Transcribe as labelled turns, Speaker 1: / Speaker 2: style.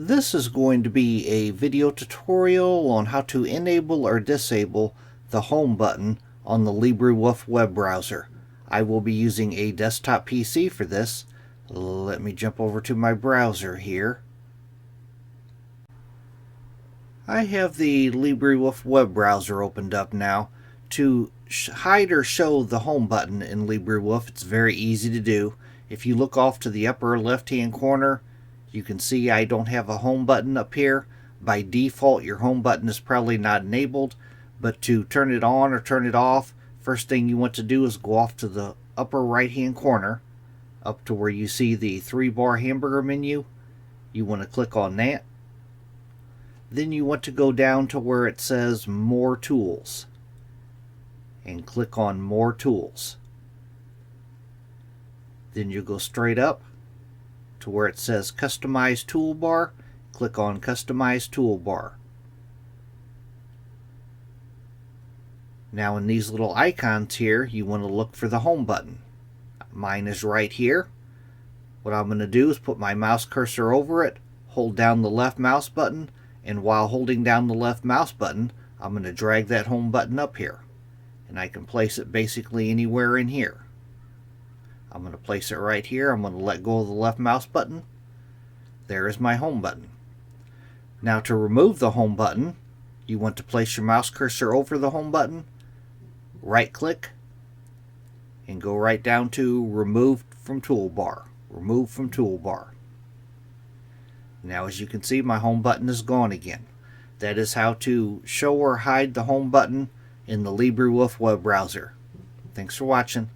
Speaker 1: This is going to be a video tutorial on how to enable or disable the home button on the LibreWolf web browser. I will be using a desktop PC for this. Let me jump over to my browser here. I have the LibreWolf web browser opened up now. To hide or show the home button in LibreWolf, it's very easy to do. If you look off to the upper left hand corner, you can see I don't have a home button up here. By default, your home button is probably not enabled, but to turn it on or turn it off, first thing you want to do is go off to the upper right hand corner, up to where you see the 3-bar hamburger menu. You want to click on that. Then you want to go down to where it says More Tools and click on More Tools. Then you go straight up to where it says Customize Toolbar. Click on Customize Toolbar. Now in these little icons here, you want to look for the home button. Mine is right here. What I'm going to do is put my mouse cursor over it, hold down the left mouse button, and while holding down the left mouse button, I'm going to drag that home button up here. And I can place it basically anywhere in here. I'm going to place it right here. I'm going to let go of the left mouse button. There is my home button. Now to remove the home button, you want to place your mouse cursor over the home button, right click, and go right down to Remove from Toolbar. Remove from Toolbar. Now as you can see, my home button is gone again. That is how to show or hide the home button in the LibreWolf web browser. Thanks for watching.